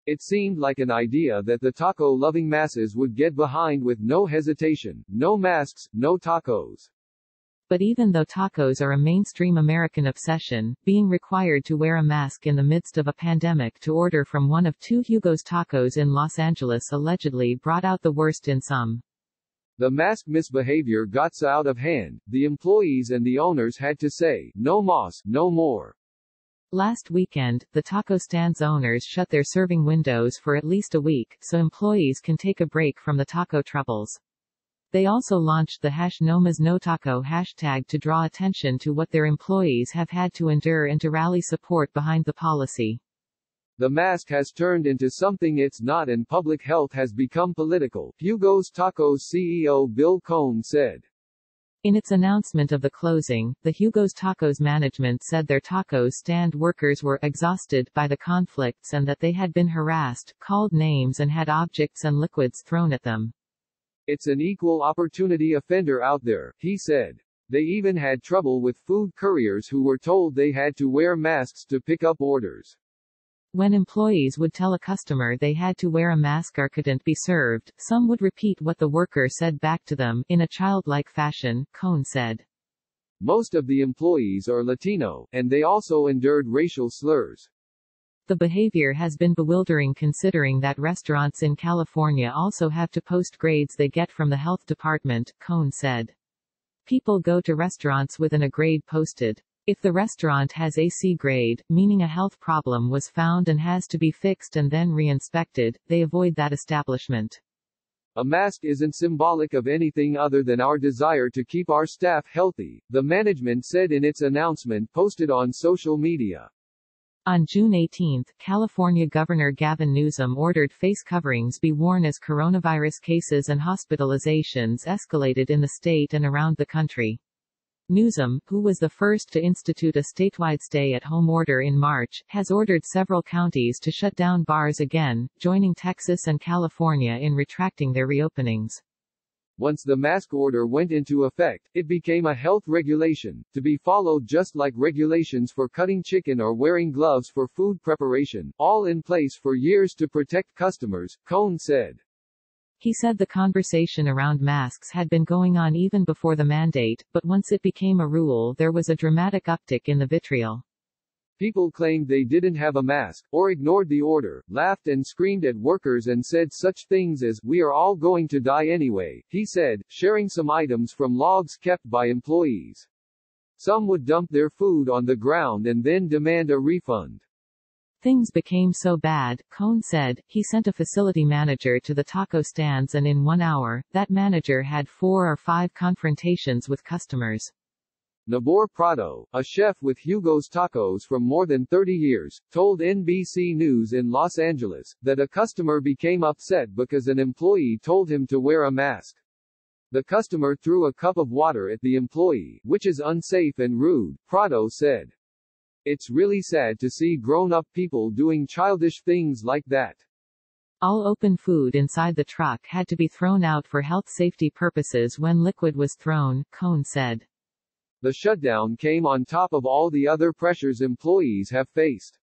It seemed like an idea that the taco-loving masses would get behind with no hesitation. No masks, no tacos. But even though tacos are a mainstream American obsession, being required to wear a mask in the midst of a pandemic to order from one of two Hugo's Tacos in Los Angeles allegedly brought out the worst in some. The mask misbehavior got so out of hand, the employees and the owners had to say, "No mas, no more." Last weekend, the taco stand's owners shut their serving windows for at least a week, so employees can take a break from the taco troubles. They also launched the #NoMasNoTaco hashtag to draw attention to what their employees have had to endure and to rally support behind the policy. The mask has turned into something it's not and public health has become political, Hugo's Tacos CEO Bill Cohn said. In its announcement of the closing, the Hugo's Tacos management said their tacos stand workers were exhausted by the conflicts and that they had been harassed, called names and had objects and liquids thrown at them. "It's an equal opportunity offender out there," he said. They even had trouble with food couriers who were told they had to wear masks to pick up orders. When employees would tell a customer they had to wear a mask or couldn't be served, some would repeat what the worker said back to them, in a childlike fashion, Cohn said. Most of the employees are Latino, and they also endured racial slurs. The behavior has been bewildering considering that restaurants in California also have to post grades they get from the health department, Cohn said. People go to restaurants with a grade posted. If the restaurant has a C grade, meaning a health problem was found and has to be fixed and then re-inspected, they avoid that establishment. A mask isn't symbolic of anything other than our desire to keep our staff healthy, the management said in its announcement posted on social media. On June 18, California Governor Gavin Newsom ordered face coverings be worn as coronavirus cases and hospitalizations escalated in the state and around the country. Newsom, who was the first to institute a statewide stay-at-home order in March, has ordered several counties to shut down bars again, joining Texas and California in retracting their reopenings. Once the mask order went into effect, it became a health regulation, to be followed just like regulations for cutting chicken or wearing gloves for food preparation, all in place for years to protect customers, Cohn said. He said the conversation around masks had been going on even before the mandate, but once it became a rule there was a dramatic uptick in the vitriol. People claimed they didn't have a mask, or ignored the order, laughed and screamed at workers and said such things as, "We are all going to die anyway," he said, sharing some items from logs kept by employees. Some would dump their food on the ground and then demand a refund. Things became so bad, Cohn said, he sent a facility manager to the taco stands and in 1 hour, that manager had 4 or 5 confrontations with customers. Nabor Prado, a chef with Hugo's Tacos for more than 30 years, told NBC News in Los Angeles, that a customer became upset because an employee told him to wear a mask. The customer threw a cup of water at the employee, which is unsafe and rude, Prado said. It's really sad to see grown-up people doing childish things like that. All open food inside the truck had to be thrown out for health safety purposes when liquid was thrown, Cohn said. The shutdown came on top of all the other pressures employees have faced.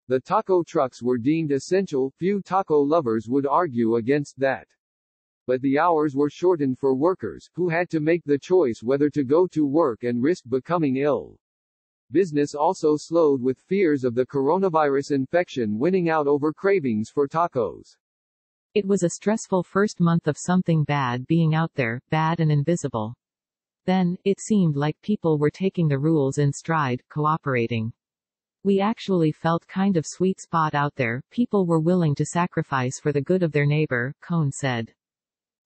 The taco trucks were deemed essential, few taco lovers would argue against that. But the hours were shortened for workers, who had to make the choice whether to go to work and risk becoming ill. Business also slowed with fears of the coronavirus infection winning out over cravings for tacos. It was a stressful first month of something bad being out there, bad and invisible. Then, it seemed like people were taking the rules in stride, cooperating. We actually felt kind of sweet spot out there, people were willing to sacrifice for the good of their neighbor, Cohn said.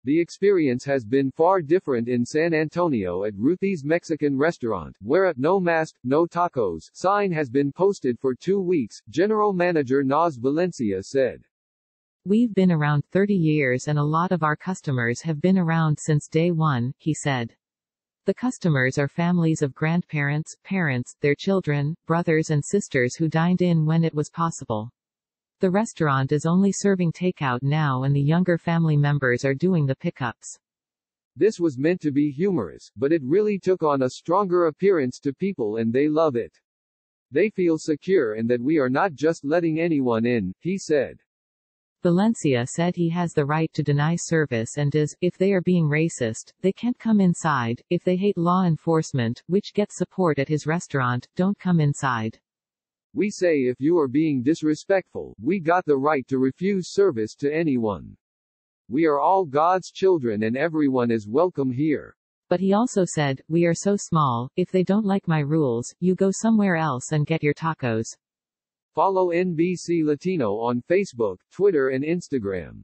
The experience has been far different in San Antonio at Ruthie's Mexican restaurant, where a "No mask, no tacos" sign has been posted for 2 weeks, General Manager Naz Valencia said. We've been around 30 years and a lot of our customers have been around since day one, he said. The customers are families of grandparents, parents, their children, brothers and sisters who dined in when it was possible. The restaurant is only serving takeout now and the younger family members are doing the pickups. This was meant to be humorous, but it really took on a stronger appearance to people and they love it. They feel secure and that we are not just letting anyone in, he said. Valencia said he has the right to deny service and if they are being racist, they can't come inside. If they hate law enforcement, which gets support at his restaurant, don't come inside. We say if you are being disrespectful, we got the right to refuse service to anyone. We are all God's children and everyone is welcome here. But he also said, we are so small, if they don't like my rules, you go somewhere else and get your tacos. Follow NBC Latino on Facebook, Twitter and Instagram.